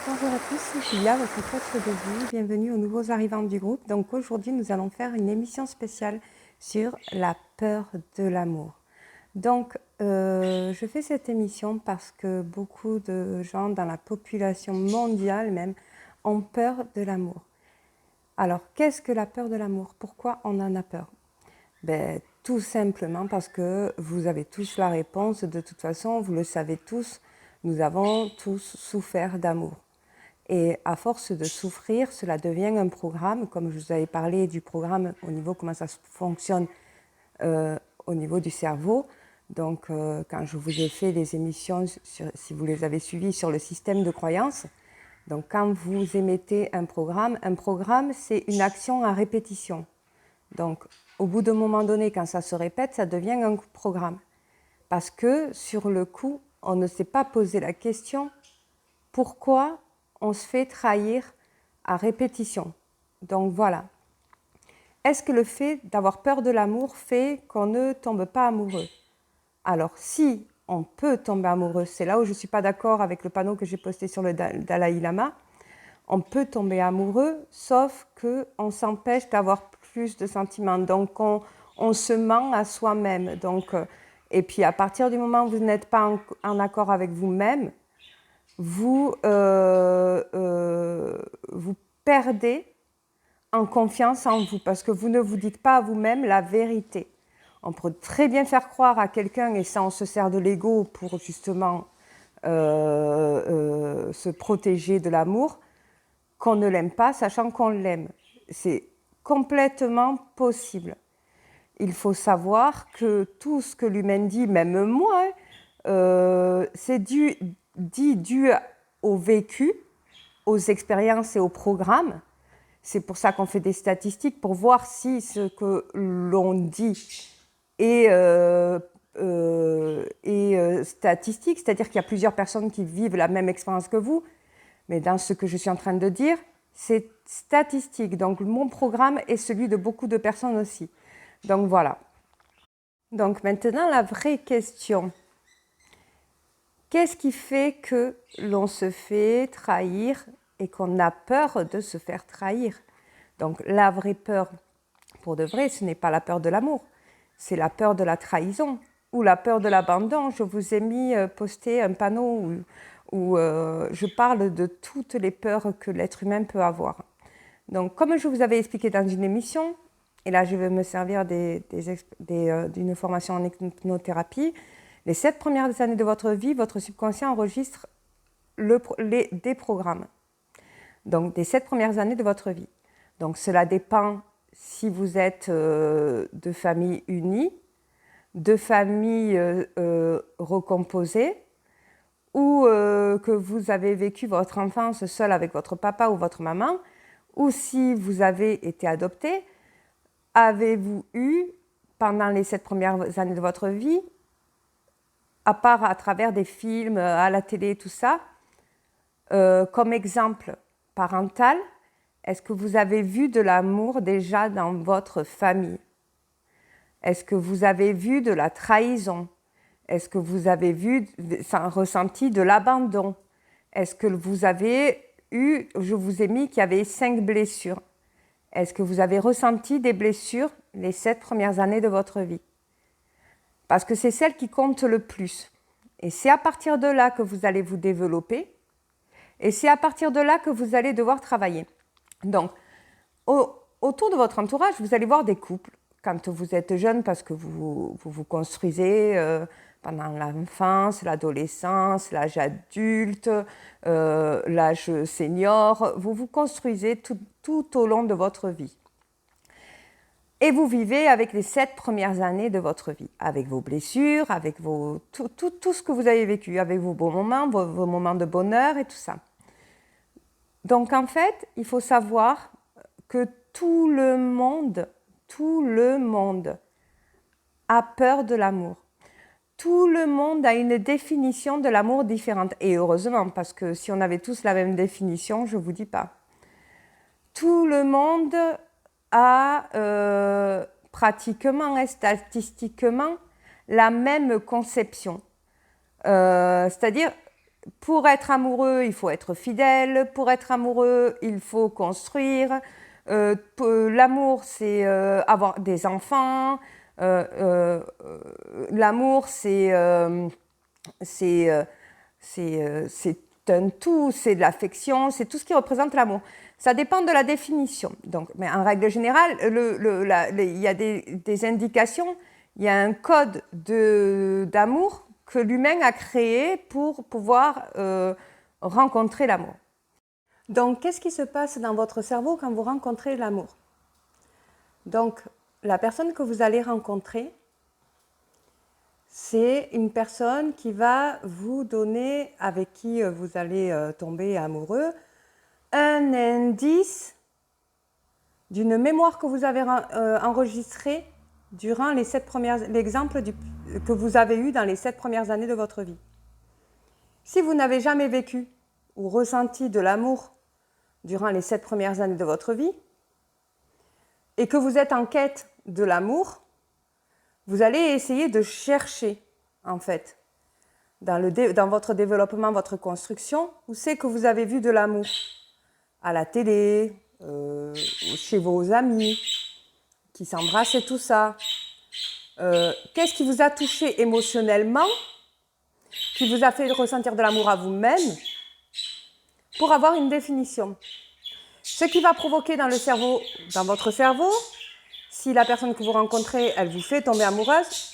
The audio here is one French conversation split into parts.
Bonjour à tous, c'est Julia, votre coach de vie. Bienvenue aux nouveaux arrivants du groupe. Donc aujourd'hui, nous allons faire une émission spéciale sur la peur de l'amour. Donc, je fais cette émission parce que beaucoup de gens dans la population mondiale même ont peur de l'amour. Alors, qu'est-ce que la peur de l'amour? Pourquoi on en a peur? Tout simplement parce que vous avez tous la réponse. De toute façon, vous le savez tous, nous avons tous souffert d'amour. Et à force de souffrir, cela devient un programme, comme je vous avais parlé du programme au niveau comment ça fonctionne au niveau du cerveau. Donc, quand je vous ai fait les émissions, si vous les avez suivies, sur le système de croyance, donc quand vous émettez un programme, c'est une action à répétition. Donc, au bout d'un moment donné, quand ça se répète, ça devient un programme. Parce que, sur le coup, on ne s'est pas posé la question pourquoi on se fait trahir à répétition. Donc voilà. Est-ce que le fait d'avoir peur de l'amour fait qu'on ne tombe pas amoureux? Alors si on peut tomber amoureux, c'est là où je ne suis pas d'accord avec le panneau que j'ai posté sur le Dalai Lama, on peut tomber amoureux, sauf qu'on s'empêche d'avoir plus de sentiments. Donc on se ment à soi-même. Et puis à partir du moment où vous n'êtes pas en accord avec vous-même, vous perdez en confiance en vous parce que vous ne vous dites pas à vous-même la vérité. On peut très bien faire croire à quelqu'un, et ça on se sert de l'ego pour justement se protéger de l'amour, qu'on ne l'aime pas, sachant qu'on l'aime. C'est complètement possible. Il faut savoir que tout ce que l'humain dit, même moi, c'est dû au vécu, aux expériences et aux programmes. C'est pour ça qu'on fait des statistiques, pour voir si ce que l'on dit est statistique, c'est-à-dire qu'il y a plusieurs personnes qui vivent la même expérience que vous, mais dans ce que je suis en train de dire, c'est statistique. Donc mon programme est celui de beaucoup de personnes aussi. Donc voilà. Donc maintenant, la vraie question. Qu'est-ce qui fait que l'on se fait trahir et qu'on a peur de se faire trahir? Donc la vraie peur, pour de vrai, ce n'est pas la peur de l'amour, c'est la peur de la trahison ou la peur de l'abandon. Je vous ai posté un panneau où je parle de toutes les peurs que l'être humain peut avoir. Donc comme je vous avais expliqué dans une émission, et là je vais me servir d'une formation en hypnothérapie, les 7 premières années de votre vie, votre subconscient enregistre des programmes. Donc, des 7 premières années de votre vie. Donc, cela dépend si vous êtes de famille unie, de famille recomposée, ou que vous avez vécu votre enfance seul avec votre papa ou votre maman, ou si vous avez été adopté, avez-vous eu, pendant les 7 premières années de votre vie, à part à travers des films, à la télé, tout ça, comme exemple parental, est-ce que vous avez vu de l'amour déjà dans votre famille? Est-ce que vous avez vu de la trahison? Est-ce que vous avez ressenti de l'abandon? Est-ce que vous avez eu, je vous ai mis qu'il y avait 5 blessures. Est-ce que vous avez ressenti des blessures les 7 premières années de votre vie? Parce que c'est celle qui compte le plus. Et c'est à partir de là que vous allez vous développer. Et c'est à partir de là que vous allez devoir travailler. Donc, autour de votre entourage, vous allez voir des couples quand vous êtes jeune parce que vous construisez pendant l'enfance, l'adolescence, l'âge adulte, l'âge senior. Vous vous construisez tout au long de votre vie. Et vous vivez avec les 7 premières années de votre vie, avec vos blessures, avec tout ce que vous avez vécu, avec vos bons moments, vos moments de bonheur et tout ça. Donc en fait, il faut savoir que tout le monde a peur de l'amour. Tout le monde a une définition de l'amour différente. Et heureusement, parce que si on avait tous la même définition, je ne vous dis pas. Tout le monde a pratiquement et statistiquement la même conception. C'est-à-dire, pour être amoureux, il faut être fidèle. Pour être amoureux, il faut construire. L'amour, c'est avoir des enfants. L'amour, c'est un tout, c'est de l'affection, c'est tout ce qui représente l'amour. Ça dépend de la définition. Donc, mais en règle générale, il y a des indications, il y a un code d'amour que l'humain a créé pour pouvoir rencontrer l'amour. Donc, qu'est-ce qui se passe dans votre cerveau quand vous rencontrez l'amour? Donc, la personne que vous allez rencontrer, c'est une personne qui va vous donner, avec qui vous allez tomber amoureux, un indice d'une mémoire que vous avez enregistrée durant les 7 premières, l'exemple que vous avez eu dans les 7 premières années de votre vie. Si vous n'avez jamais vécu ou ressenti de l'amour durant les 7 premières années de votre vie et que vous êtes en quête de l'amour, vous allez essayer de chercher, en fait, dans votre développement, votre construction, où c'est que vous avez vu de l'amour. À la télé, chez vos amis, qui s'embrassent et tout ça. Qu'est-ce qui vous a touché émotionnellement, qui vous a fait ressentir de l'amour à vous-même, pour avoir une définition. Ce qui va provoquer dans votre cerveau, si la personne que vous rencontrez, elle vous fait tomber amoureuse,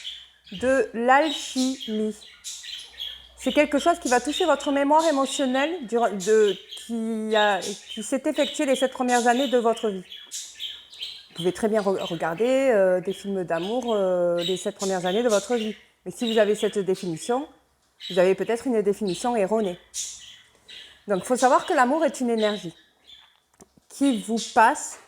de l'alchimie. C'est quelque chose qui va toucher votre mémoire émotionnelle qui s'est effectuée les 7 premières années de votre vie. Vous pouvez très bien regarder des films d'amour les 7 premières années de votre vie. Mais si vous avez cette définition, vous avez peut-être une définition erronée. Donc, il faut savoir que l'amour est une énergie qui vous passe.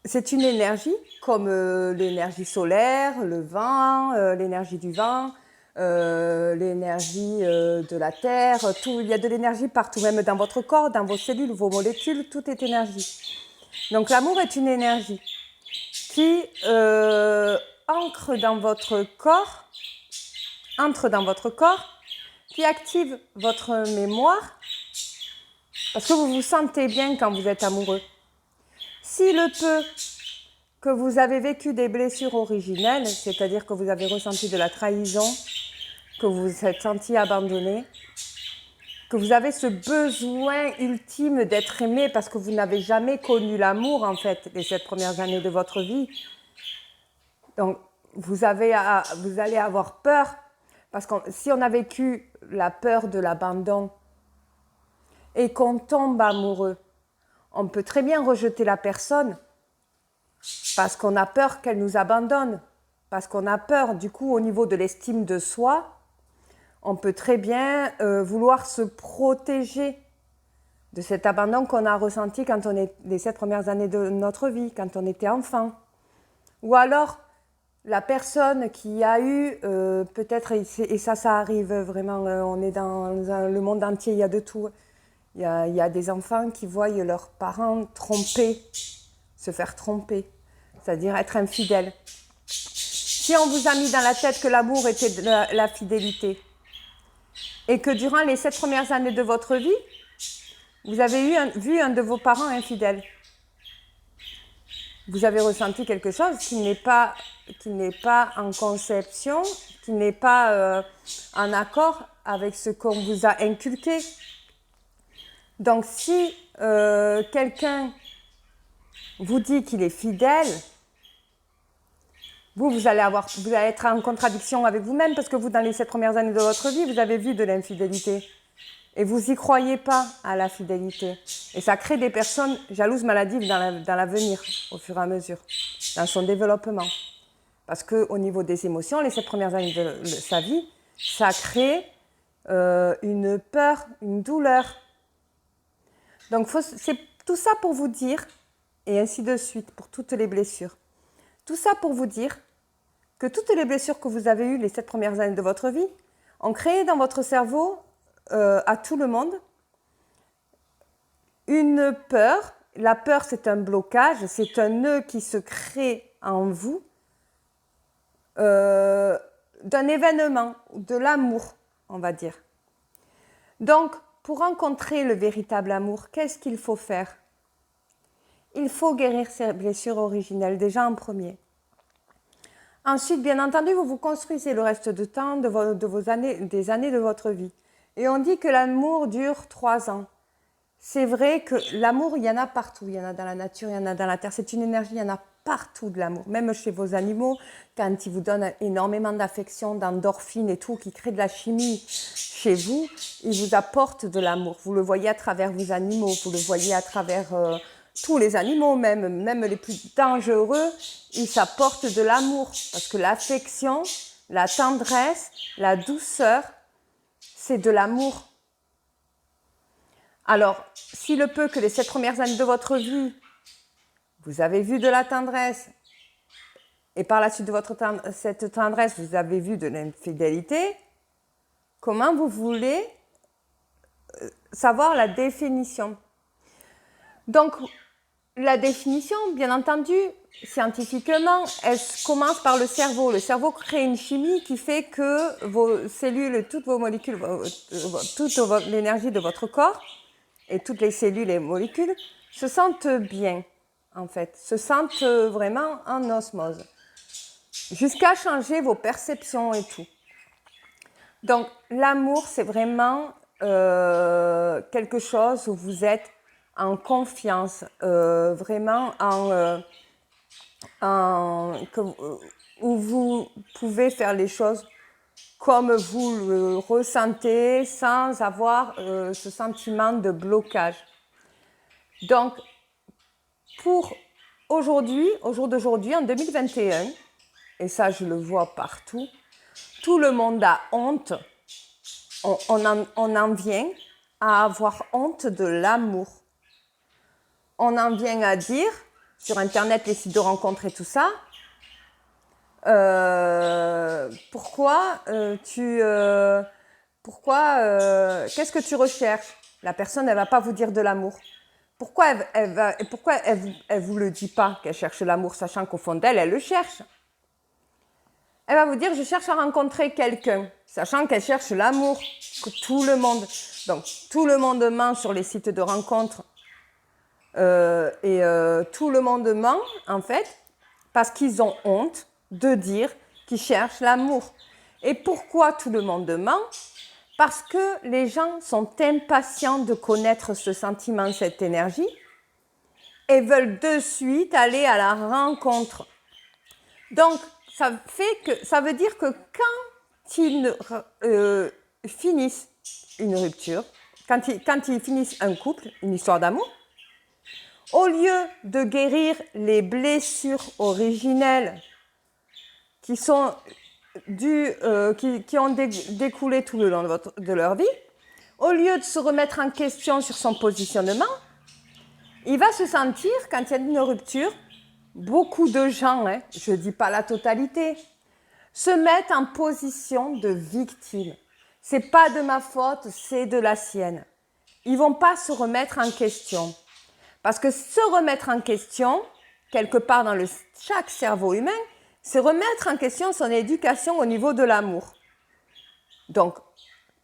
C'est une énergie comme l'énergie solaire, le vent, l'énergie du vent, l'énergie de la terre. Il y a de l'énergie partout, même dans votre corps, dans vos cellules, vos molécules, tout est énergie. Donc l'amour est une énergie qui entre dans votre corps, qui active votre mémoire, parce que vous vous sentez bien quand vous êtes amoureux. Si le peu que vous avez vécu des blessures originelles, c'est-à-dire que vous avez ressenti de la trahison, que vous vous êtes senti abandonné, que vous avez ce besoin ultime d'être aimé parce que vous n'avez jamais connu l'amour, en fait, les 7 premières années de votre vie. Donc, vous allez avoir peur, parce que si on a vécu la peur de l'abandon et qu'on tombe amoureux, on peut très bien rejeter la personne parce qu'on a peur qu'elle nous abandonne, parce qu'on a peur, du coup, au niveau de l'estime de soi, on peut très bien vouloir se protéger de cet abandon qu'on a ressenti quand on est les 7 premières années de notre vie, quand on était enfant. Ou alors, la personne qui a eu, peut-être, et ça arrive vraiment, on est dans le monde entier, il y a de tout. Il y a des enfants qui voient leurs parents se faire tromper, c'est-à-dire être infidèles. Si on vous a mis dans la tête que l'amour était de la fidélité, et que durant les 7 premières années de votre vie, vous avez vu un de vos parents infidèle, vous avez ressenti quelque chose qui n'est pas en conception, qui n'est pas en accord avec ce qu'on vous a inculqué. Donc si quelqu'un vous dit qu'il est fidèle, vous allez être en contradiction avec vous-même parce que vous, dans les 7 premières années de votre vie, vous avez vu de l'infidélité. Et vous n'y croyez pas à la fidélité. Et ça crée des personnes jalouses maladives dans l'avenir, au fur et à mesure, dans son développement. Parce qu'au niveau des émotions, les 7 premières années de sa vie, ça crée une peur, une douleur. Donc c'est tout ça pour vous dire, et ainsi de suite, pour toutes les blessures. Tout ça pour vous dire que toutes les blessures que vous avez eues les 7 premières années de votre vie ont créé dans votre cerveau, à tout le monde, une peur. La peur, c'est un blocage, c'est un nœud qui se crée en vous d'un événement, de l'amour, on va dire. Donc, pour rencontrer le véritable amour, qu'est-ce qu'il faut faire? Il faut guérir ses blessures originelles, déjà en premier. Ensuite, bien entendu, vous vous construisez le reste du temps des années de votre vie. Et on dit que l'amour dure 3 ans. C'est vrai que l'amour, il y en a partout. Il y en a dans la nature, il y en a dans la terre. C'est une énergie, il y en a partout de l'amour. Même chez vos animaux, quand ils vous donnent énormément d'affection, d'endorphines et tout, qui créent de la chimie chez vous, ils vous apportent de l'amour. Vous le voyez à travers vos animaux, vous le voyez à travers tous les animaux, même les plus dangereux, ils s'apportent de l'amour. Parce que l'affection, la tendresse, la douceur, c'est de l'amour. Alors, s'il le peut que les 7 premières années de votre vie, vous avez vu de la tendresse, et par la suite de cette tendresse, vous avez vu de l'infidélité, comment vous voulez savoir la définition? Donc, la définition, bien entendu, scientifiquement, elle commence par le cerveau. Le cerveau crée une chimie qui fait que vos cellules, toutes vos molécules, toute l'énergie de votre corps, et toutes les cellules et molécules se sentent bien, en fait, se sentent vraiment en osmose, jusqu'à changer vos perceptions et tout. Donc, l'amour, c'est vraiment quelque chose où vous êtes en confiance, vraiment où vous pouvez faire les choses comme vous le ressentez, sans avoir ce sentiment de blocage. Donc, pour aujourd'hui, au jour d'aujourd'hui, en 2021, et ça je le vois partout, tout le monde a honte, on en vient à avoir honte de l'amour. On en vient à dire, sur Internet, les sites de rencontres et tout ça, qu'est-ce que tu recherches? La personne, elle va pas vous dire de l'amour. Pourquoi elle vous le dit pas qu'elle cherche l'amour, sachant qu'au fond d'elle, elle le cherche? Elle va vous dire, je cherche à rencontrer quelqu'un, sachant qu'elle cherche l'amour, que tout le monde. Donc, tout le monde ment sur les sites de rencontres. Tout le monde ment, en fait, parce qu'ils ont honte de dire qu'ils cherchent l'amour. Et pourquoi tout le monde ment? Parce que les gens sont impatients de connaître ce sentiment, cette énergie, et veulent de suite aller à la rencontre. Donc, ça veut dire que quand ils finissent une rupture, quand ils finissent un couple, une histoire d'amour, au lieu de guérir les blessures originelles qui sont qui ont découlé tout le long de leur vie, au lieu de se remettre en question sur son positionnement, il va se sentir, quand il y a une rupture, beaucoup de gens, je ne dis pas la totalité, se mettent en position de victime. C'est pas de ma faute, c'est de la sienne. Ils vont pas se remettre en question. Parce que se remettre en question, quelque part dans chaque cerveau humain, c'est remettre en question son éducation au niveau de l'amour. Donc,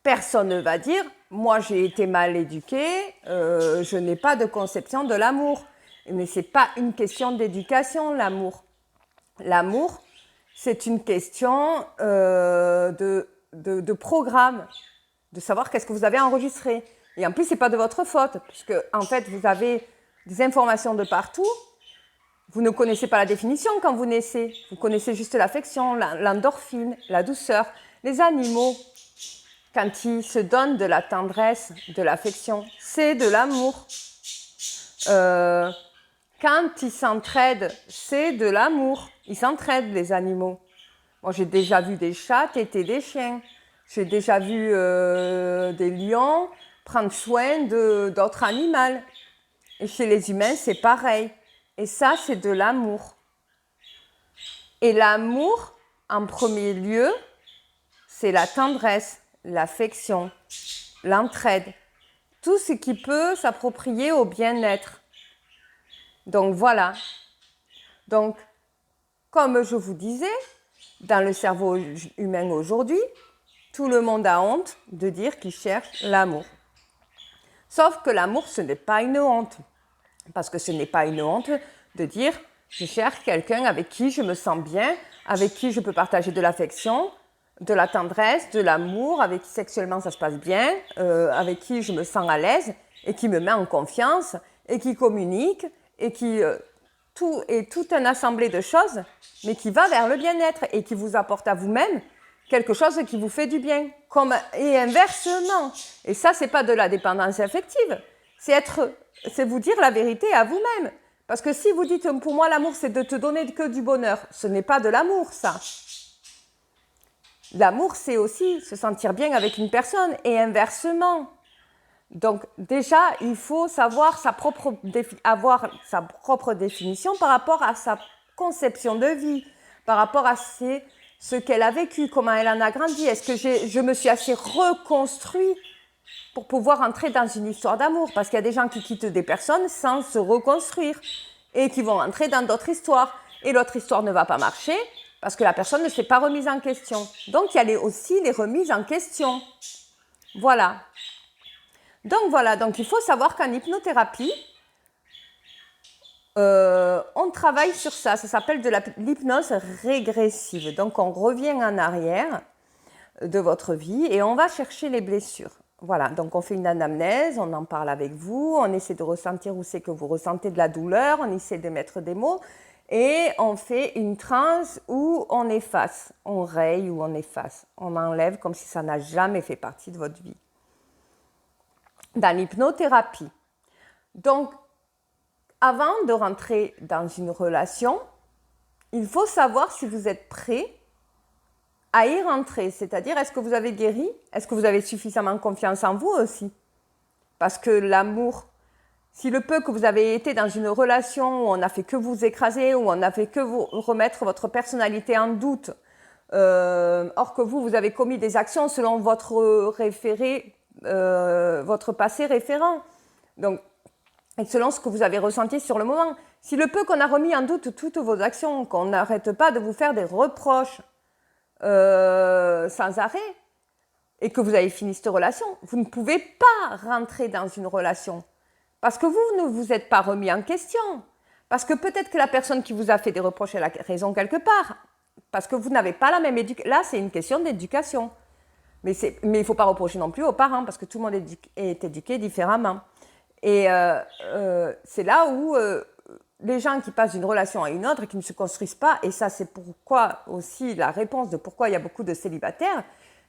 personne ne va dire « moi j'ai été mal éduqué, je n'ai pas de conception de l'amour ». Mais ce n'est pas une question d'éducation, l'amour. L'amour, c'est une question de programme, de savoir qu'est-ce que vous avez enregistré. Et en plus, ce n'est pas de votre faute, puisque en fait, vous avez des informations de partout. Vous ne connaissez pas la définition quand vous naissez. Vous connaissez juste l'affection, l'endorphine, la douceur. Les animaux, quand ils se donnent de la tendresse, de l'affection, c'est de l'amour. Quand ils s'entraident, c'est de l'amour. Ils s'entraident, les animaux. Moi, j'ai déjà vu des chats téter des chiens. J'ai déjà vu des lions prendre soin d'autres animaux. Et chez les humains, c'est pareil. Et ça, c'est de l'amour. Et l'amour, en premier lieu, c'est la tendresse, l'affection, l'entraide. Tout ce qui peut s'approprier au bien-être. Donc voilà. Donc, comme je vous disais, dans le cerveau humain aujourd'hui, tout le monde a honte de dire qu'il cherche l'amour. Sauf que l'amour, ce n'est pas une honte. Parce que ce n'est pas une honte de dire « je cherche quelqu'un avec qui je me sens bien, avec qui je peux partager de l'affection, de la tendresse, de l'amour, avec qui sexuellement ça se passe bien, avec qui je me sens à l'aise et qui me met en confiance et qui communique et qui tout un assemblée de choses, mais qui va vers le bien-être et qui vous apporte à vous-même quelque chose qui vous fait du bien. Et inversement. Et ça, ce n'est pas de la dépendance affective, c'est vous dire la vérité à vous-même. Parce que si vous dites, pour moi, l'amour, c'est de te donner que du bonheur, ce n'est pas de l'amour, ça. L'amour, c'est aussi se sentir bien avec une personne et inversement. Donc, déjà, il faut savoir avoir sa propre définition par rapport à sa conception de vie, par rapport à ce qu'elle a vécu, comment elle en a grandi. Est-ce que je me suis assez reconstruit pour pouvoir entrer dans une histoire d'amour? Parce qu'il y a des gens qui quittent des personnes sans se reconstruire et qui vont entrer dans d'autres histoires. Et l'autre histoire ne va pas marcher parce que la personne ne s'est pas remise en question. Donc, il y a aussi les remises en question. Voilà. Donc il faut savoir qu'en hypnothérapie, on travaille sur ça. Ça s'appelle de l'hypnose régressive. Donc, on revient en arrière de votre vie et on va chercher les blessures. Voilà, donc on fait une anamnèse, on en parle avec vous, on essaie de ressentir où c'est que vous ressentez de la douleur, on essaie de mettre des mots et on fait une transe où on efface, on raye ou on efface, on enlève comme si ça n'a jamais fait partie de votre vie. Dans l'hypnothérapie. Donc, avant de rentrer dans une relation, il faut savoir si vous êtes prêt à y rentrer. C'est-à-dire, est-ce que vous avez guéri? Est-ce que vous avez suffisamment confiance en vous aussi? Parce que l'amour, si le peu que vous avez été dans une relation où on n'a fait que vous écraser, où on n'a fait que vous remettre votre personnalité en doute, or que vous avez commis des actions selon votre votre passé référent. Donc, et selon ce que vous avez ressenti sur le moment. Si le peu qu'on a remis en doute toutes vos actions, qu'on n'arrête pas de vous faire des reproches sans arrêt, et que vous avez fini cette relation, vous ne pouvez pas rentrer dans une relation. Parce que vous ne vous êtes pas remis en question. Parce que peut-être que la personne qui vous a fait des reproches, elle a raison quelque part. Parce que vous n'avez pas la même éducation. Là, c'est une question d'éducation. Mais il ne faut pas reprocher non plus aux parents, parce que tout le monde est éduqué différemment. Et c'est là où les gens qui passent d'une relation à une autre et qui ne se construisent pas, et ça c'est pourquoi aussi la réponse de pourquoi il y a beaucoup de célibataires,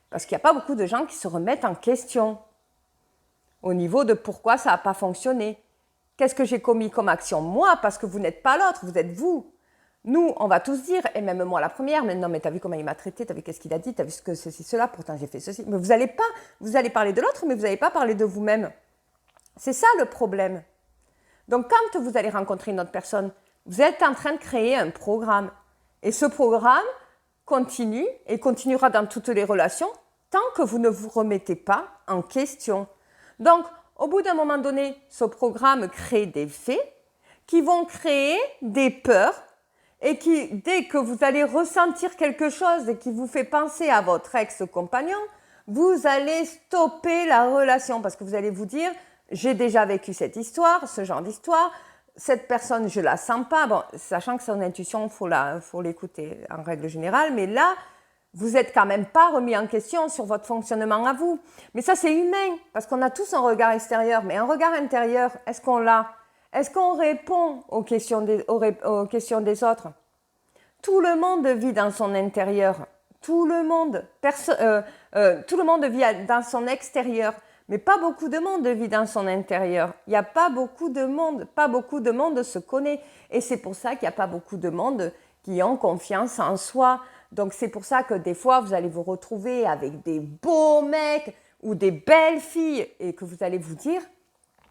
parce qu'il n'y a pas beaucoup de gens qui se remettent en question au niveau de pourquoi ça n'a pas fonctionné. Qu'est-ce que j'ai commis comme action? Moi, parce que vous n'êtes pas l'autre, vous êtes vous. Nous, on va tous dire, et même moi la première, mais non, mais t'as vu comment il m'a traité, t'as vu qu'est-ce qu'il a dit, t'as vu ce que ceci, cela, pourtant j'ai fait ceci. Mais vous allez parler de l'autre, mais vous n'allez pas parler de vous-même. C'est ça le problème. Donc, quand vous allez rencontrer une autre personne, vous êtes en train de créer un programme. Et ce programme continue et continuera dans toutes les relations tant que vous ne vous remettez pas en question. Donc, au bout d'un moment donné, ce programme crée des faits qui vont créer des peurs et qui, dès que vous allez ressentir quelque chose qui vous fait penser à votre ex-compagnon, vous allez stopper la relation parce que vous allez vous dire « j'ai déjà vécu cette histoire, ce genre d'histoire, cette personne, je ne la sens pas. » Bon, sachant que son intuition, il faut l'écouter en règle générale, mais là, vous n'êtes quand même pas remis en question sur votre fonctionnement à vous. Mais ça, c'est humain, parce qu'on a tous un regard extérieur, mais un regard intérieur, est-ce qu'on l'a? Est-ce qu'on répond aux questions des autres? Tout le monde vit dans son intérieur. Tout le monde vit dans son extérieur. Mais pas beaucoup de monde vit dans son intérieur. Il n'y a pas beaucoup de monde. Pas beaucoup de monde se connaît. Et c'est pour ça qu'il n'y a pas beaucoup de monde qui ont confiance en soi. Donc c'est pour ça que des fois, vous allez vous retrouver avec des beaux mecs ou des belles filles et que vous allez vous dire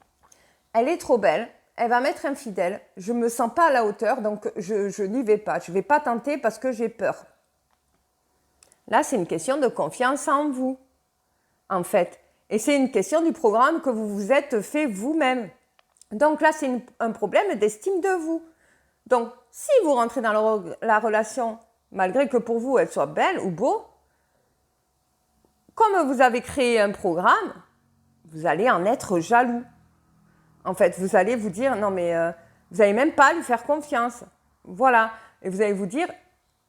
« elle est trop belle, elle va m'être infidèle, je ne me sens pas à la hauteur, donc je n'y vais pas. Je ne vais pas tenter parce que j'ai peur. » Là, c'est une question de confiance en vous, en fait. Et c'est une question du programme que vous vous êtes fait vous-même. Donc là, c'est un problème d'estime de vous. Donc, si vous rentrez dans la relation, malgré que pour vous, elle soit belle ou beau, comme vous avez créé un programme, vous allez en être jaloux. En fait, vous allez vous dire, non mais vous n'allez même pas lui faire confiance. Voilà. Et vous allez vous dire,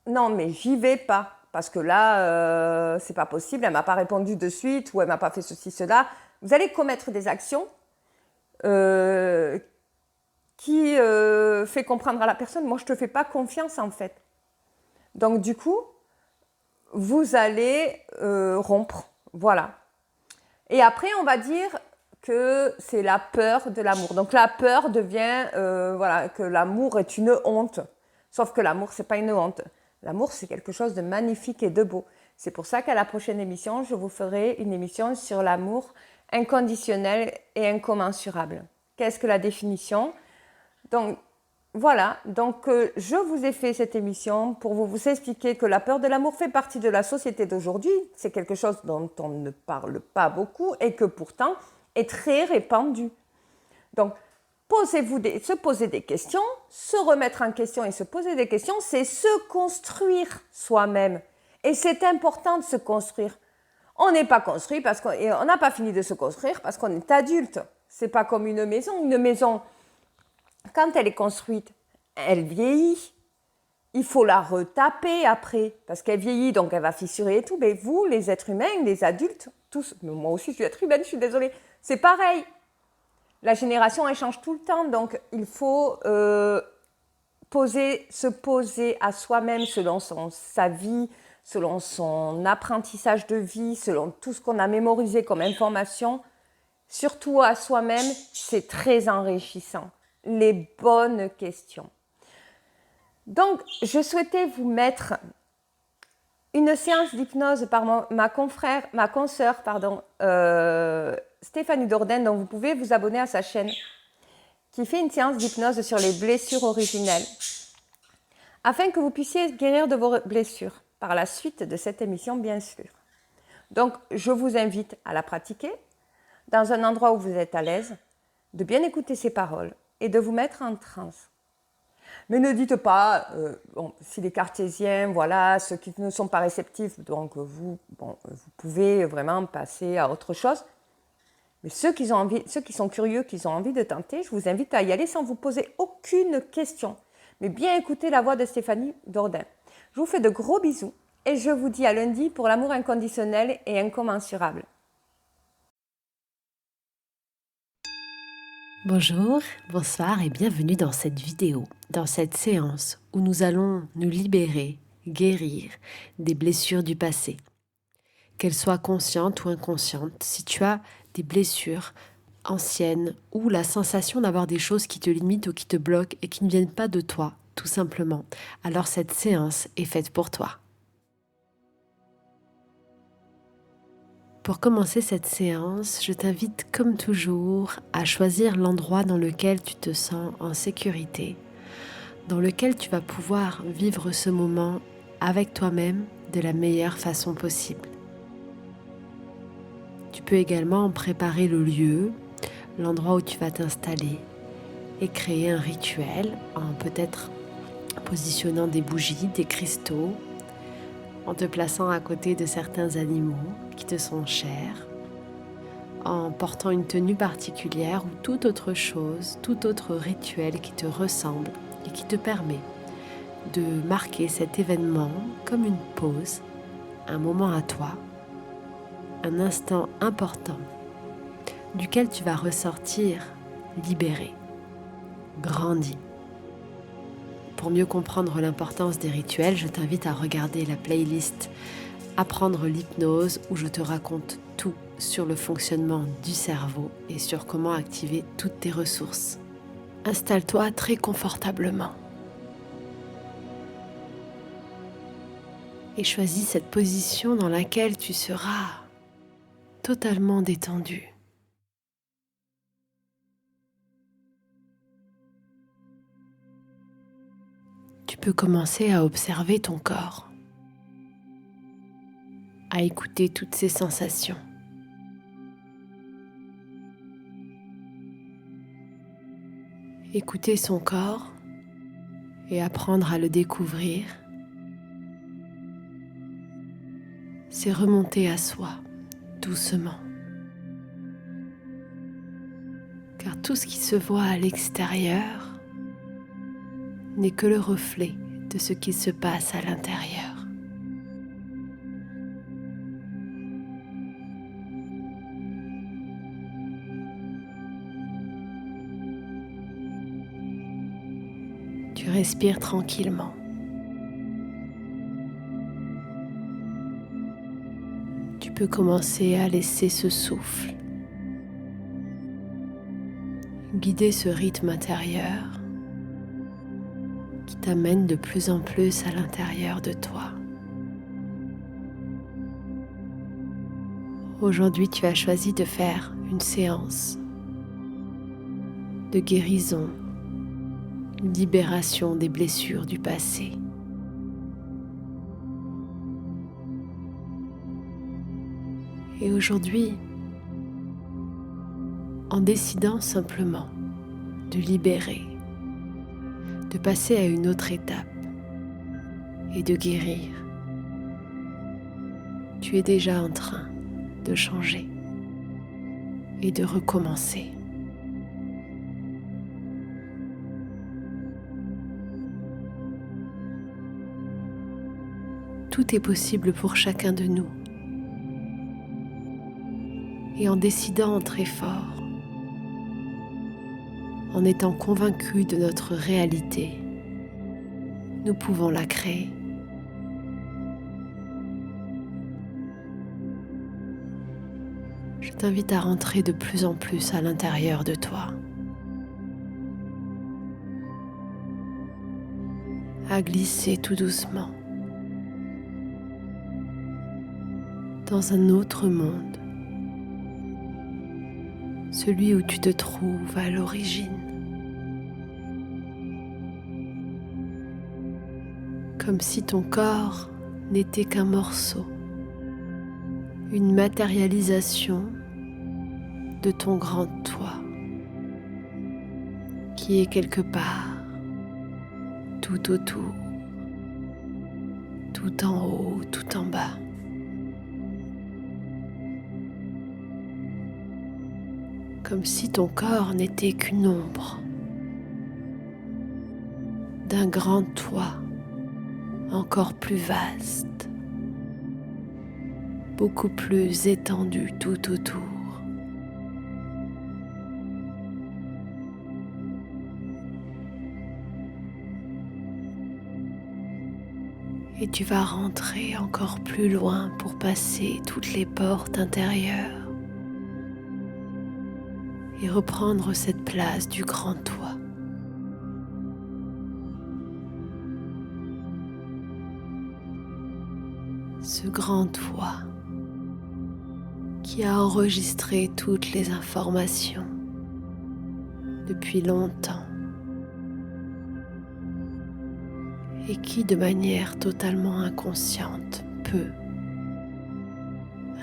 non mais j'y vais pas. Parce que là, c'est pas possible, elle m'a pas répondu de suite ou elle m'a pas fait ceci, cela. Vous allez commettre des actions qui fait comprendre à la personne, moi je te fais pas confiance en fait. Donc du coup, vous allez rompre. Voilà. Et après, on va dire que c'est la peur de l'amour. Donc la peur devient voilà, que l'amour est une honte. Sauf que l'amour, c'est pas une honte. L'amour, c'est quelque chose de magnifique et de beau. C'est pour ça qu'à la prochaine émission, je vous ferai une émission sur l'amour inconditionnel et incommensurable. Qu'est-ce que la définition ? Donc, voilà. Donc, je vous ai fait cette émission pour vous expliquer que la peur de l'amour fait partie de la société d'aujourd'hui. C'est quelque chose dont on ne parle pas beaucoup et que pourtant est très répandu. Donc, se poser des questions, se remettre en question et se poser des questions, c'est se construire soi-même. Et c'est important de se construire. On n'est pas construit parce qu'on n'a pas fini de se construire parce qu'on est adulte. C'est pas comme une maison. Une maison, quand elle est construite, elle vieillit. Il faut la retaper après parce qu'elle vieillit, donc elle va fissurer et tout. Mais vous, les êtres humains, les adultes, tous, moi aussi je suis être humaine, je suis désolée, c'est pareil. La génération, elle change tout le temps, donc il faut se poser à soi-même selon sa vie, selon son apprentissage de vie, selon tout ce qu'on a mémorisé comme information. Surtout à soi-même, c'est très enrichissant. Les bonnes questions. Donc, je souhaitais vous mettre une séance d'hypnose par ma consoeur, Stéphanie Dordain, dont vous pouvez vous abonner à sa chaîne, qui fait une séance d'hypnose sur les blessures originelles, afin que vous puissiez guérir de vos blessures par la suite de cette émission, bien sûr. Donc, je vous invite à la pratiquer dans un endroit où vous êtes à l'aise, de bien écouter ses paroles et de vous mettre en transe. Mais ne dites pas, si les cartésiens, voilà, ceux qui ne sont pas réceptifs, donc vous pouvez vraiment passer à autre chose. Mais ceux qui sont curieux, qui ont envie de tenter, je vous invite à y aller sans vous poser aucune question. Mais bien écouter la voix de Stéphanie Dordain. Je vous fais de gros bisous et je vous dis à lundi pour l'amour inconditionnel et incommensurable. Bonjour, bonsoir et bienvenue dans cette vidéo, dans cette séance où nous allons nous libérer, guérir des blessures du passé. Qu'elles soient conscientes ou inconscientes, si tu as des blessures anciennes ou la sensation d'avoir des choses qui te limitent ou qui te bloquent et qui ne viennent pas de toi, tout simplement, alors cette séance est faite pour toi. Pour commencer cette séance, je t'invite comme toujours à choisir l'endroit dans lequel tu te sens en sécurité, dans lequel tu vas pouvoir vivre ce moment avec toi-même de la meilleure façon possible. Tu peux également préparer le lieu, l'endroit où tu vas t'installer et créer un rituel en peut-être positionnant des bougies, des cristaux, en te plaçant à côté de certains animaux qui te sont chers, en portant une tenue particulière ou toute autre chose, tout autre rituel qui te ressemble et qui te permet de marquer cet événement comme une pause, un moment à toi, un instant important duquel tu vas ressortir libéré, grandi. Pour mieux comprendre l'importance des rituels, je t'invite à regarder la playlist Apprendre l'hypnose où je te raconte tout sur le fonctionnement du cerveau et sur comment activer toutes tes ressources. Installe-toi très confortablement et choisis cette position dans laquelle tu seras totalement détendu. Tu peux commencer à observer ton corps, à écouter toutes ces sensations. Écouter son corps et apprendre à le découvrir, c'est remonter à soi, doucement. Car tout ce qui se voit à l'extérieur n'est que le reflet de ce qui se passe à l'intérieur. Tu respires tranquillement. Tu peux commencer à laisser ce souffle guider ce rythme intérieur qui t'amène de plus en plus à l'intérieur de toi. Aujourd'hui, tu as choisi de faire une séance de guérison, une libération des blessures du passé. Et aujourd'hui, en décidant simplement de libérer, de passer à une autre étape et de guérir, tu es déjà en train de changer et de recommencer. Tout est possible pour chacun de nous. Et en décidant très fort, en étant convaincus de notre réalité, nous pouvons la créer. Je t'invite à rentrer de plus en plus à l'intérieur de toi, à glisser tout doucement dans un autre monde, celui où tu te trouves à l'origine. Comme si ton corps n'était qu'un morceau, une matérialisation de ton grand toi, qui est quelque part, tout autour, tout en haut, tout en bas. Comme si ton corps n'était qu'une ombre d'un grand toit encore plus vaste, beaucoup plus étendu tout autour. Et tu vas rentrer encore plus loin pour passer toutes les portes intérieures et reprendre cette place du grand toit. Ce grand toit qui a enregistré toutes les informations depuis longtemps et qui, de manière totalement inconsciente, peut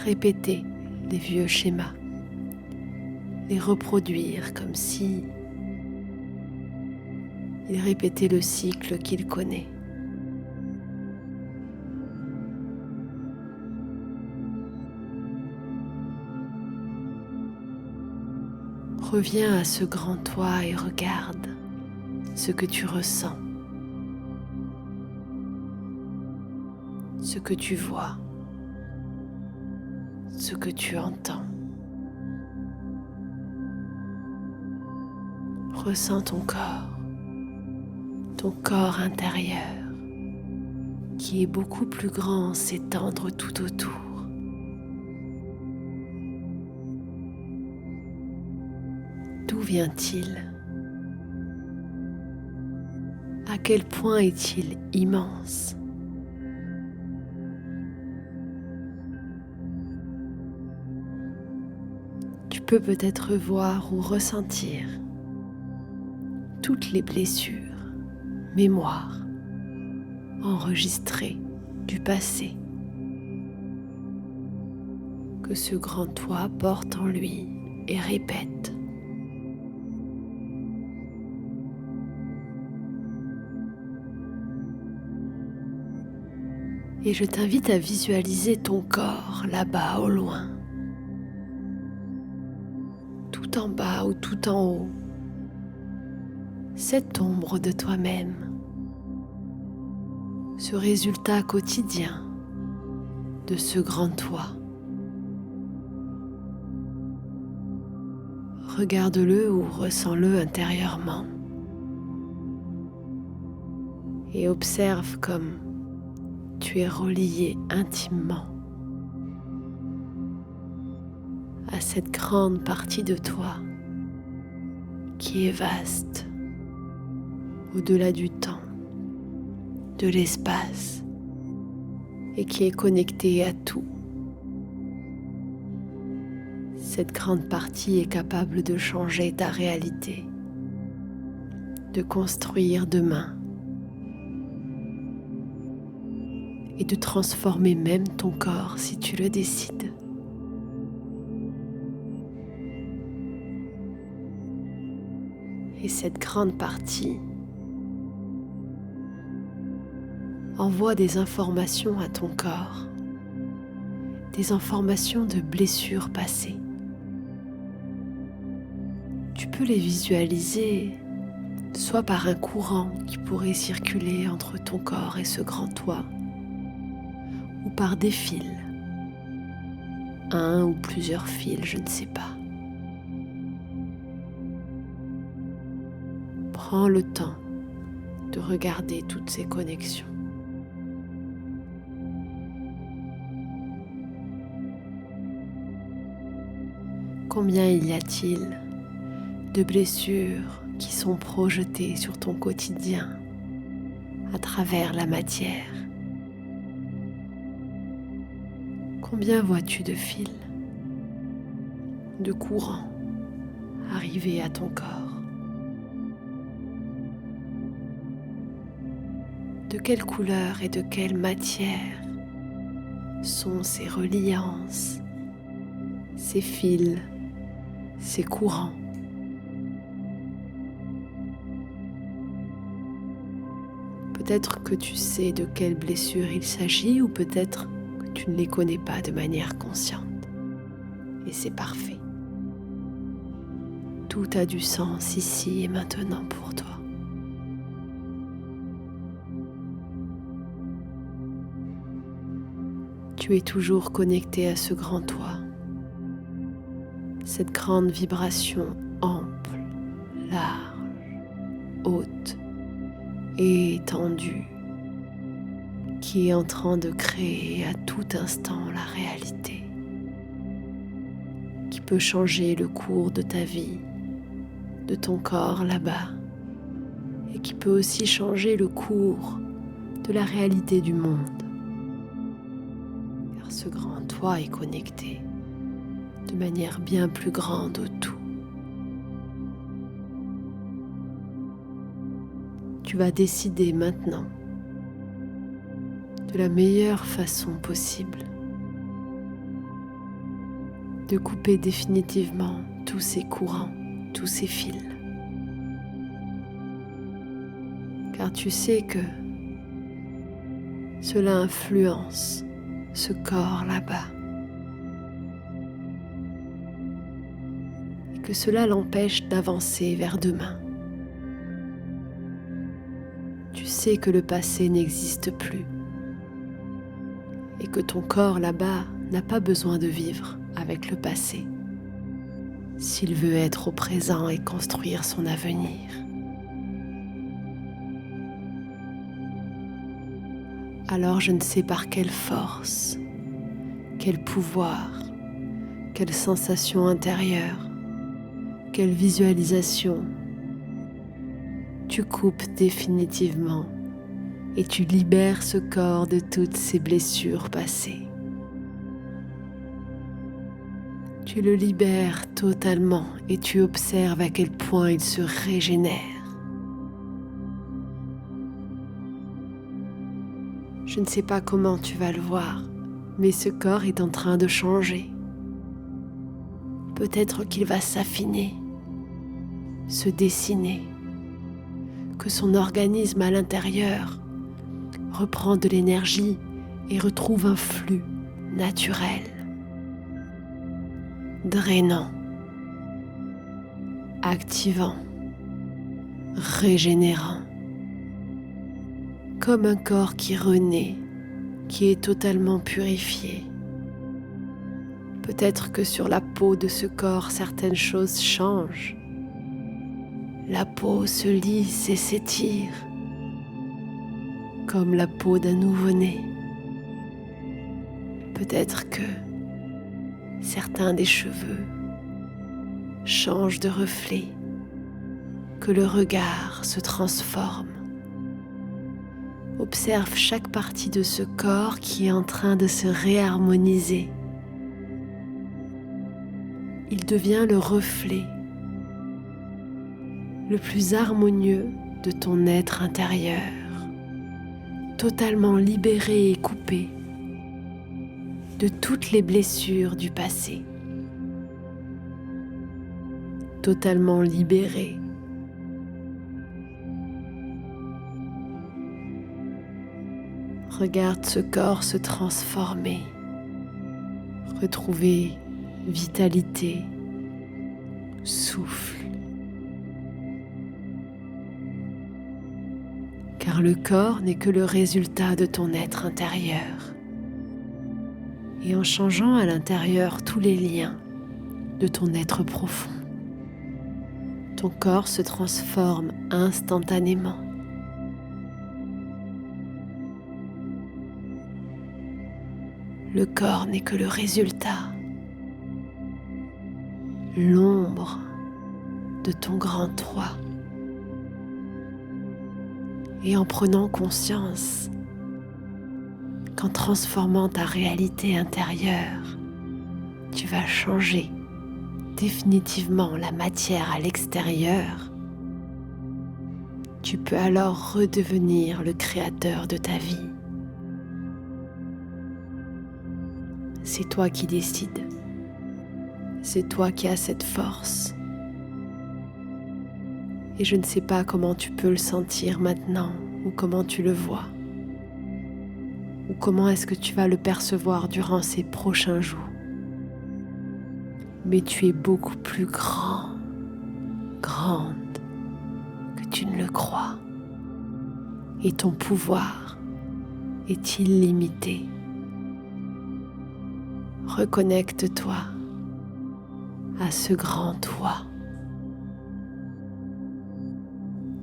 répéter les vieux schémas, les reproduire comme si il répétait le cycle qu'il connaît. Reviens à ce grand toit et regarde ce que tu ressens, ce que tu vois, ce que tu entends. Ressens ton corps intérieur, qui est beaucoup plus grand, s'étendre tout autour. D'où vient-il? À quel point est-il immense? Tu peux peut-être voir ou ressentir toutes les blessures, mémoires, enregistrées du passé que ce grand toi porte en lui et répète. Et je t'invite à visualiser ton corps là-bas au loin, tout en bas ou tout en haut, cette ombre de toi-même, ce résultat quotidien de ce grand toi. Regarde-le ou ressens-le intérieurement et observe comme tu es relié intimement à cette grande partie de toi qui est vaste, au-delà du temps, de l'espace et qui est connectée à tout. Cette grande partie est capable de changer ta réalité, de construire demain et de transformer même ton corps si tu le décides. Et cette grande partie envoie des informations à ton corps, des informations de blessures passées. Tu peux les visualiser soit par un courant qui pourrait circuler entre ton corps et ce grand toi, ou par des fils, un ou plusieurs fils, je ne sais pas. Prends le temps de regarder toutes ces connexions. Combien y a-t-il de blessures qui sont projetées sur ton quotidien à travers la matière? Combien vois-tu de fils, de courants arriver à ton corps? De quelle couleur et de quelle matière sont ces reliances, ces fils, ces courants? Peut-être que tu sais de quelle blessure il s'agit ou peut-être que tu ne les connais pas de manière consciente. Et c'est parfait. Tout a du sens ici et maintenant pour toi. Tu es toujours connecté à ce grand toi, cette grande vibration ample, large, haute et étendue qui est en train de créer à tout instant la réalité, qui peut changer le cours de ta vie, de ton corps là-bas, et qui peut aussi changer le cours de la réalité du monde. Car ce grand toi est connecté de manière bien plus grande au tout. Tu vas décider maintenant de la meilleure façon possible de couper définitivement tous ces courants, tous ces fils. Car tu sais que cela influence ce corps là-bas. Et que cela l'empêche d'avancer vers demain. Tu sais que le passé n'existe plus. Et que ton corps là-bas n'a pas besoin de vivre avec le passé s'il veut être au présent et construire son avenir. Alors je ne sais par quelle force, quel pouvoir, quelle sensation intérieure, quelle visualisation, tu coupes définitivement et tu libères ce corps de toutes ses blessures passées. Tu le libères totalement et tu observes à quel point il se régénère. Je ne sais pas comment tu vas le voir, mais ce corps est en train de changer. Peut-être qu'il va s'affiner, se dessiner, que son organisme à l'intérieur reprend de l'énergie et retrouve un flux naturel, drainant, activant, régénérant, comme un corps qui renaît, qui est totalement purifié. Peut-être que sur la peau de ce corps, certaines choses changent. La peau se lisse et s'étire, comme la peau d'un nouveau-né. Peut-être que certains des cheveux changent de reflet, que le regard se transforme. Observe chaque partie de ce corps qui est en train de se réharmoniser. Il devient le reflet le plus harmonieux de ton être intérieur, totalement libéré et coupé de toutes les blessures du passé, totalement libéré. Regarde ce corps se transformer, retrouver vitalité, souffle. Car le corps n'est que le résultat de ton être intérieur. Et en changeant à l'intérieur tous les liens de ton être profond, ton corps se transforme instantanément. Le corps n'est que le résultat, l'ombre de ton grand toi. Et en prenant conscience qu'en transformant ta réalité intérieure, tu vas changer définitivement la matière à l'extérieur, tu peux alors redevenir le créateur de ta vie. C'est toi qui décides. C'est toi qui as cette force. Et je ne sais pas comment tu peux le sentir maintenant, ou comment tu le vois, ou comment est-ce que tu vas le percevoir durant ces prochains jours. Mais tu es beaucoup plus grand, grande que tu ne le crois. Et ton pouvoir est illimité. Reconnecte-toi à ce grand toi.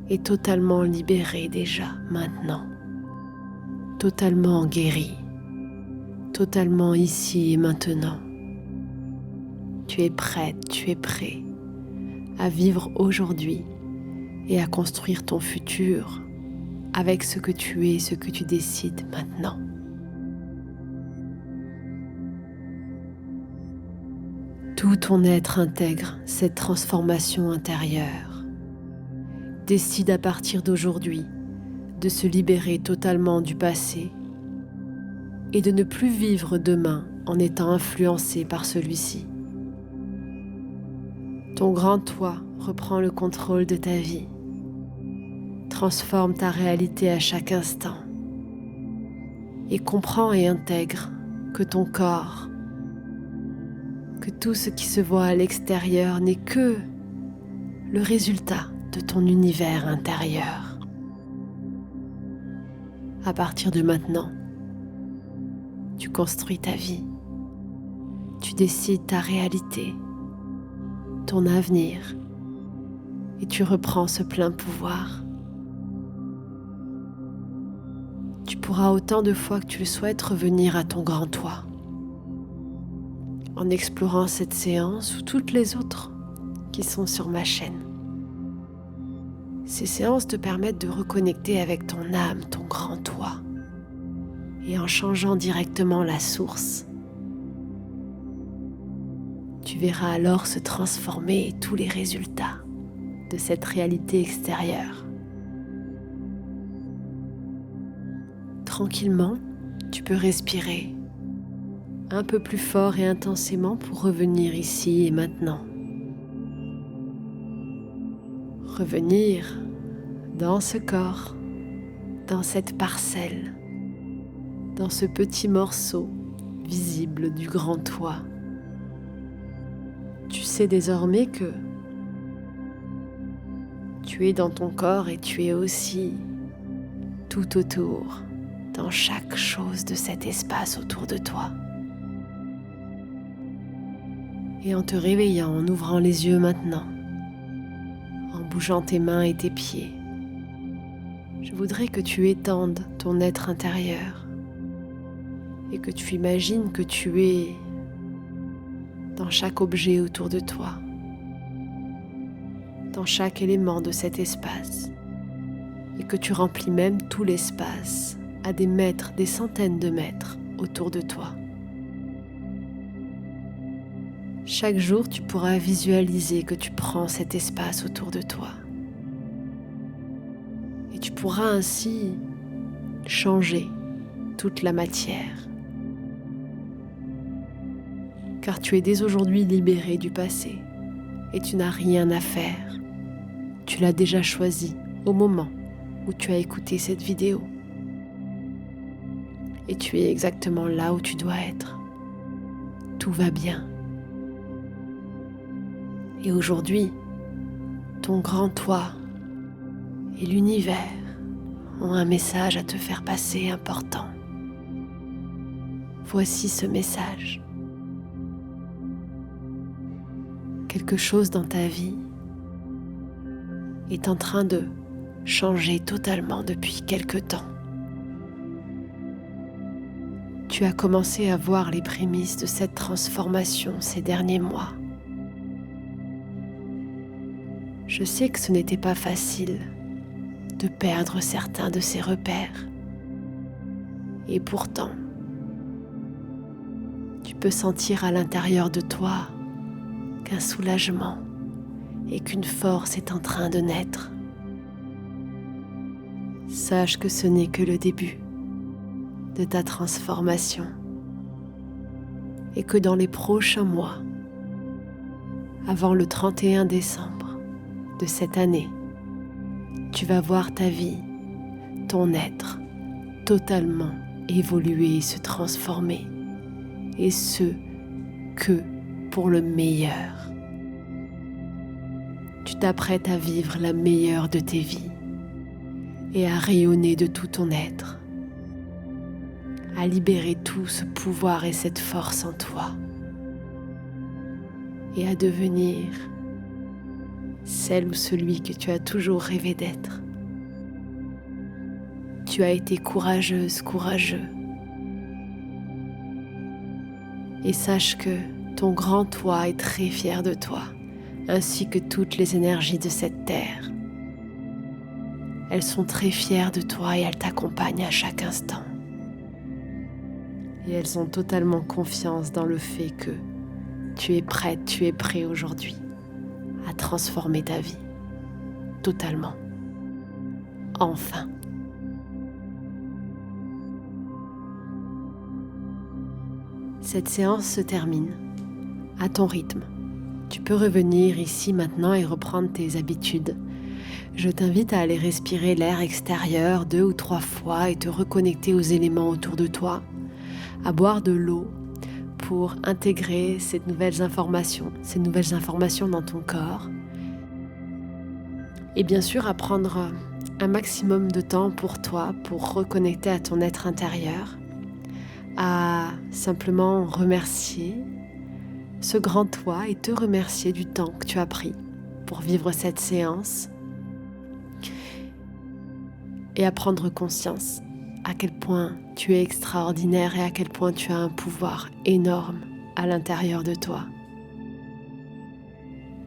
Et totalement libéré déjà maintenant, totalement guéri, totalement ici et maintenant. Tu es prête, tu es prêt à vivre aujourd'hui et à construire ton futur avec ce que tu es, ce que tu décides maintenant. Tout ton être intègre cette transformation intérieure. Décide à partir d'aujourd'hui de se libérer totalement du passé et de ne plus vivre demain en étant influencé par celui-ci. Ton grand toi reprend le contrôle de ta vie. Transforme ta réalité à chaque instant et comprends et intègre que ton corps, que tout ce qui se voit à l'extérieur n'est que le résultat de ton univers intérieur. À partir de maintenant, tu construis ta vie, tu décides ta réalité, ton avenir, et tu reprends ce plein pouvoir. Tu pourras autant de fois que tu le souhaites revenir à ton grand toi, en explorant cette séance ou toutes les autres qui sont sur ma chaîne. Ces séances te permettent de reconnecter avec ton âme, ton grand toi, et en changeant directement la source, tu verras alors se transformer tous les résultats de cette réalité extérieure. Tranquillement, tu peux respirer un peu plus fort et intensément pour revenir ici et maintenant. Revenir dans ce corps, dans cette parcelle, dans ce petit morceau visible du grand toi. Tu sais désormais que Tu es dans ton corps et tu es aussi tout autour, dans chaque chose de cet espace autour de toi. Et en te réveillant, en ouvrant les yeux maintenant, en bougeant tes mains et tes pieds, je voudrais que tu étendes ton être intérieur et que tu imagines que tu es dans chaque objet autour de toi, dans chaque élément de cet espace, et que tu remplis même tout l'espace à des mètres, des centaines de mètres autour de toi. Chaque jour, tu pourras visualiser que tu prends cet espace autour de toi. Et tu pourras ainsi changer toute la matière. Car tu es dès aujourd'hui libéré du passé et tu n'as rien à faire. Tu l'as déjà choisi au moment où tu as écouté cette vidéo. Et tu es exactement là où tu dois être. Tout va bien. Et aujourd'hui, ton grand toi et l'univers ont un message à te faire passer important. Voici ce message. Quelque chose dans ta vie est en train de changer totalement depuis quelque temps. Tu as commencé à voir les prémices de cette transformation ces derniers mois. Je sais que ce n'était pas facile de perdre certains de ses repères. Et pourtant, tu peux sentir à l'intérieur de toi qu'un soulagement et qu'une force est en train de naître. Sache que ce n'est que le début de ta transformation et que dans les prochains mois, avant le 31 décembre de cette année, tu vas voir ta vie, ton être, totalement évoluer et se transformer, et ce, que pour le meilleur. Tu t'apprêtes à vivre la meilleure de tes vies et à rayonner de tout ton être, à libérer tout ce pouvoir et cette force en toi et à devenir celle ou celui que tu as toujours rêvé d'être. Tu as été courageuse, courageux. Et sache que ton grand toi est très fier de toi, ainsi que toutes les énergies de cette terre. Elles sont très fières de toi et elles t'accompagnent à chaque instant. Et elles ont totalement confiance dans le fait que tu es prête, tu es prêt aujourd'hui à transformer ta vie, totalement. Enfin. Cette séance se termine à ton rythme. Tu peux revenir ici maintenant et reprendre tes habitudes. Je t'invite à aller respirer l'air extérieur 2 ou 3 fois et te reconnecter aux éléments autour de toi, à boire de l'eau pour intégrer ces nouvelles informations dans ton corps. Et bien sûr, à prendre un maximum de temps pour toi, pour reconnecter à ton être intérieur, à simplement remercier ce grand toi et te remercier du temps que tu as pris pour vivre cette séance et à prendre conscience à quel point tu es extraordinaire et à quel point tu as un pouvoir énorme à l'intérieur de toi.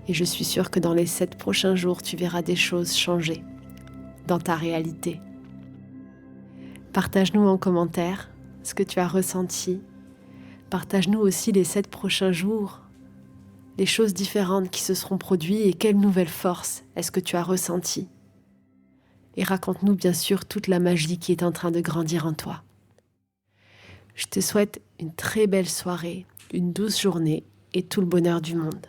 Et je suis sûre que dans les 7 prochains jours, tu verras des choses changer dans ta réalité. Partage-nous en commentaire ce que tu as ressenti. Partage-nous aussi les 7 prochains jours, les choses différentes qui se seront produites et quelle nouvelle force est-ce que tu as ressenti. Et raconte-nous bien sûr toute la magie qui est en train de grandir en toi. Je te souhaite une très belle soirée, une douce journée et tout le bonheur du monde.